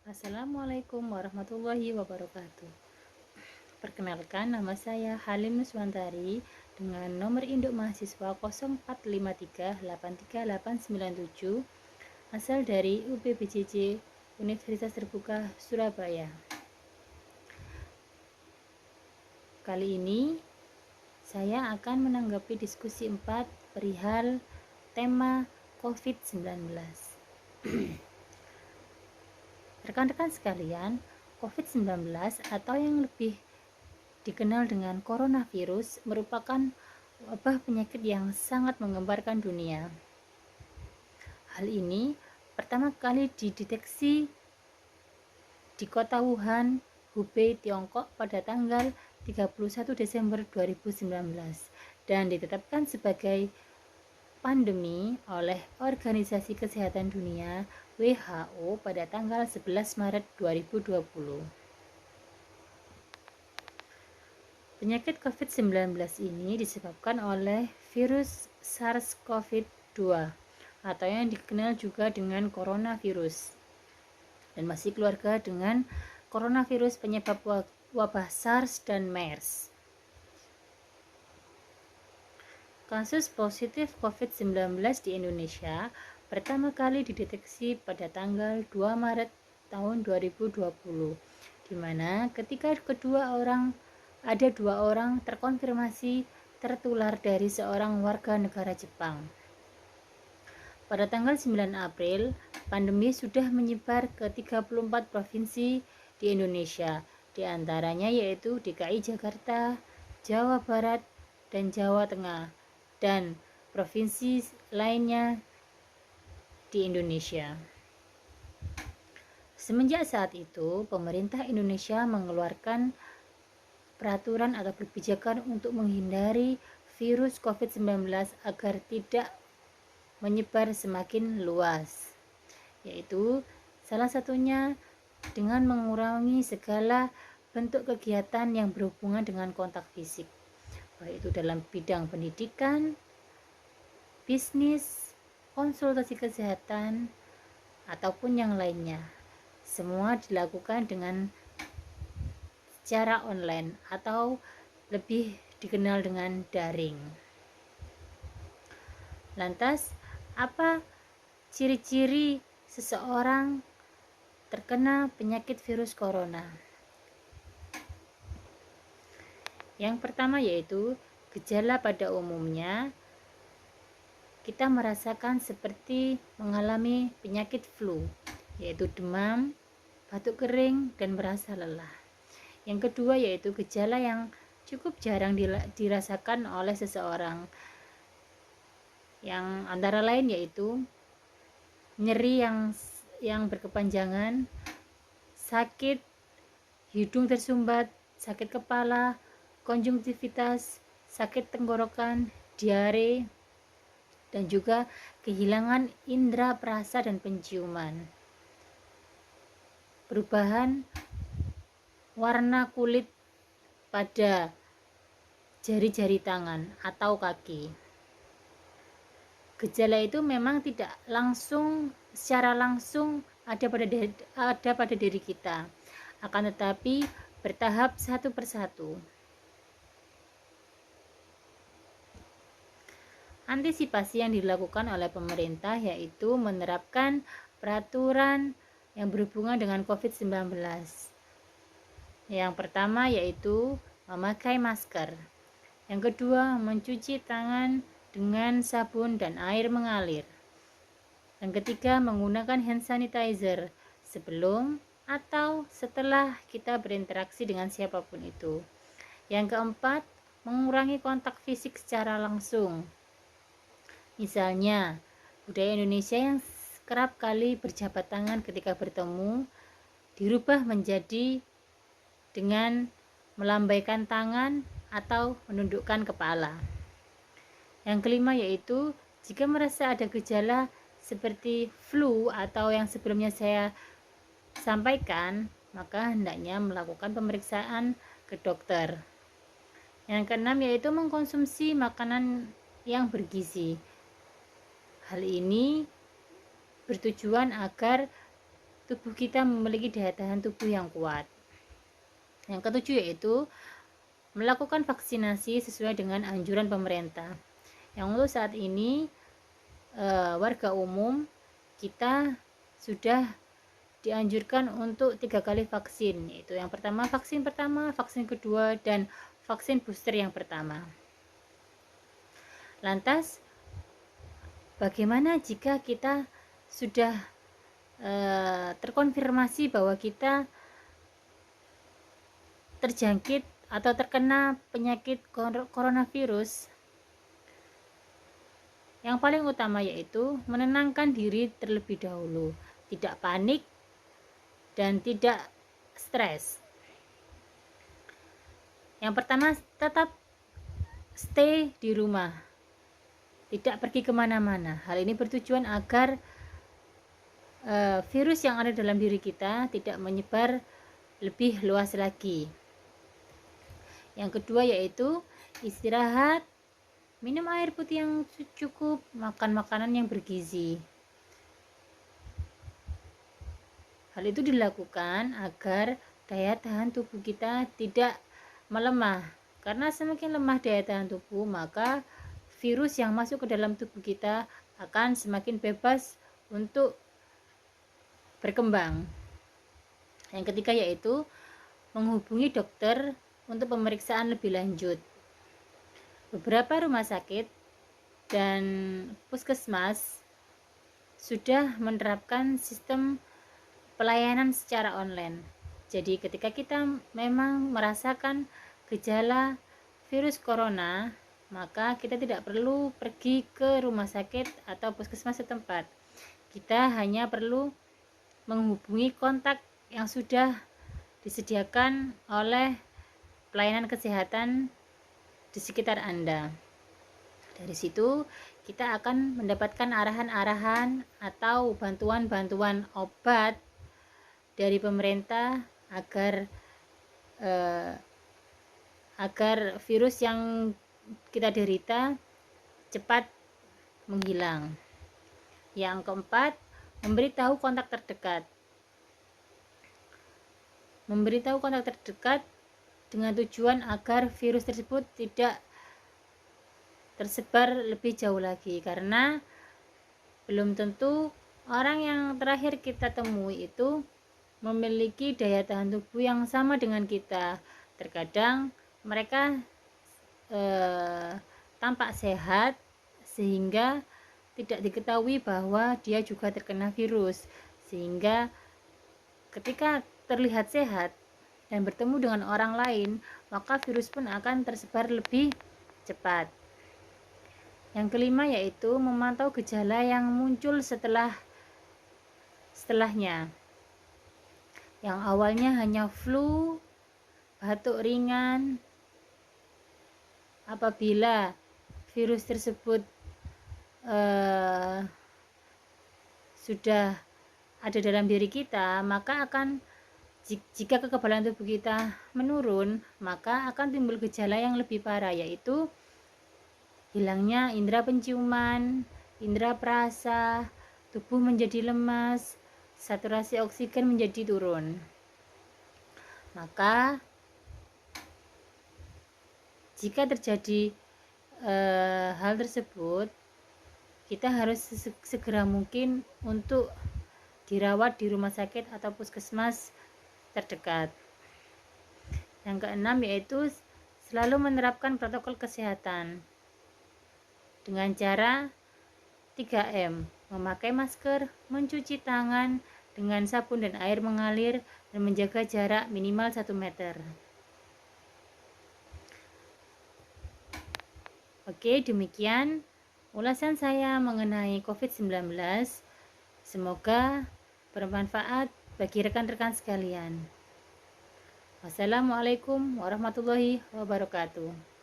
Assalamualaikum warahmatullahi wabarakatuh. Perkenalkan, nama saya Halim Nuswantari dengan nomor induk mahasiswa 0453838897 asal dari UPBJJ Universitas Terbuka Surabaya. Kali ini saya akan menanggapi diskusi 4 perihal tema COVID-19. Rekan-rekan sekalian, COVID-19 atau yang lebih dikenal dengan coronavirus merupakan wabah penyakit yang sangat menggemparkan dunia. Hal ini pertama kali dideteksi di kota Wuhan, Hubei, Tiongkok pada tanggal 31 Desember 2019 dan ditetapkan sebagai pandemi oleh Organisasi Kesehatan Dunia WHO pada tanggal 11 Maret 2020. Penyakit COVID-19 ini disebabkan oleh virus SARS-CoV-2 atau yang dikenal juga dengan coronavirus dan masih keluarga dengan coronavirus penyebab wabah SARS dan MERS. Kasus positif COVID-19 di Indonesia pertama kali dideteksi pada tanggal 2 Maret tahun 2020, di mana ketika ada dua orang terkonfirmasi tertular dari seorang warga negara Jepang. Pada tanggal 9 April, pandemi sudah menyebar ke 34 provinsi di Indonesia, di antaranya yaitu DKI Jakarta, Jawa Barat, dan Jawa Tengah, dan provinsi lainnya di Indonesia. Semenjak saat itu, pemerintah Indonesia mengeluarkan peraturan atau kebijakan untuk menghindari virus COVID-19 agar tidak menyebar semakin luas, yaitu salah satunya dengan mengurangi segala bentuk kegiatan yang berhubungan dengan kontak fisik, baik itu dalam bidang pendidikan, bisnis, konsultasi kesehatan, ataupun yang lainnya. Semua dilakukan dengan secara online atau lebih dikenal dengan daring. Lantas, apa ciri-ciri seseorang terkena penyakit virus corona? Yang pertama yaitu gejala pada umumnya kita merasakan seperti mengalami penyakit flu, yaitu demam, batuk kering, dan merasa lelah. Yang kedua yaitu gejala yang cukup jarang dirasakan oleh seseorang, yang antara lain yaitu nyeri yang berkepanjangan, sakit hidung tersumbat, sakit kepala, konjungtivitas, sakit tenggorokan, diare, dan juga kehilangan indera perasa dan penciuman. Perubahan warna kulit pada jari-jari tangan atau kaki. Gejala itu memang tidak secara langsung ada pada diri kita, akan tetapi bertahap satu persatu. Antisipasi yang dilakukan oleh pemerintah yaitu menerapkan peraturan yang berhubungan dengan COVID-19. Yang pertama yaitu memakai masker. Yang kedua, mencuci tangan dengan sabun dan air mengalir. Yang ketiga, menggunakan hand sanitizer sebelum atau setelah kita berinteraksi dengan siapapun itu. Yang keempat, mengurangi kontak fisik secara langsung. Misalnya, budaya Indonesia yang kerap kali berjabat tangan ketika bertemu dirubah menjadi dengan melambaikan tangan atau menundukkan kepala. Yang kelima yaitu jika merasa ada gejala seperti flu atau yang sebelumnya saya sampaikan, maka hendaknya melakukan pemeriksaan ke dokter. Yang keenam yaitu mengkonsumsi makanan yang bergizi. Hal ini bertujuan agar tubuh kita memiliki daya tahan tubuh yang kuat. Yang ketujuh yaitu melakukan vaksinasi sesuai dengan anjuran pemerintah. Yang untuk saat ini warga umum kita sudah dianjurkan untuk 3 kali vaksin, yaitu yang pertama, vaksin kedua, dan vaksin booster yang pertama. Lantas, bagaimana jika kita sudah terkonfirmasi bahwa kita terjangkit atau terkena penyakit coronavirus? Yang paling utama yaitu menenangkan diri terlebih dahulu, tidak panik dan tidak stres. Yang pertama, tetap stay di rumah, tidak pergi kemana-mana. Hal ini bertujuan agar virus yang ada dalam diri kita tidak menyebar lebih luas lagi. Yang kedua yaitu istirahat, minum air putih yang cukup, makan makanan yang bergizi. Hal itu dilakukan agar daya tahan tubuh kita tidak melemah. Karena semakin lemah daya tahan tubuh, maka virus yang masuk ke dalam tubuh kita akan semakin bebas untuk berkembang. Yang ketiga yaitu menghubungi dokter untuk pemeriksaan lebih lanjut. Beberapa rumah sakit dan puskesmas sudah menerapkan sistem pelayanan secara online. Jadi ketika kita memang merasakan gejala virus corona, maka kita tidak perlu pergi ke rumah sakit atau puskesmas setempat. Kita hanya perlu menghubungi kontak yang sudah disediakan oleh pelayanan kesehatan di sekitar Anda. Dari situ kita akan mendapatkan arahan-arahan atau bantuan-bantuan obat dari pemerintah agar virus yang kita derita cepat menghilang. Yang keempat, memberitahu kontak terdekat. Memberitahu kontak terdekat dengan tujuan agar virus tersebut tidak tersebar lebih jauh lagi, karena belum tentu orang yang terakhir kita temui itu memiliki daya tahan tubuh yang sama dengan kita. Terkadang mereka tampak sehat sehingga tidak diketahui bahwa dia juga terkena virus, sehingga ketika terlihat sehat dan bertemu dengan orang lain, maka virus pun akan tersebar lebih cepat. Yang kelima yaitu memantau gejala yang muncul setelahnya. Yang awalnya hanya flu, batuk ringan, apabila virus tersebut sudah ada dalam diri kita, maka jika kekebalan tubuh kita menurun, maka akan timbul gejala yang lebih parah, yaitu hilangnya indera penciuman, indera perasa, tubuh menjadi lemas, saturasi oksigen menjadi turun. Maka jika terjadi hal tersebut, kita harus segera mungkin untuk dirawat di rumah sakit atau puskesmas terdekat. Yang keenam yaitu selalu menerapkan protokol kesehatan dengan cara 3M, memakai masker, mencuci tangan dengan sabun dan air mengalir, dan menjaga jarak minimal 1 meter. Oke, demikian ulasan saya mengenai COVID-19. Semoga bermanfaat bagi rekan-rekan sekalian. Wassalamualaikum warahmatullahi wabarakatuh.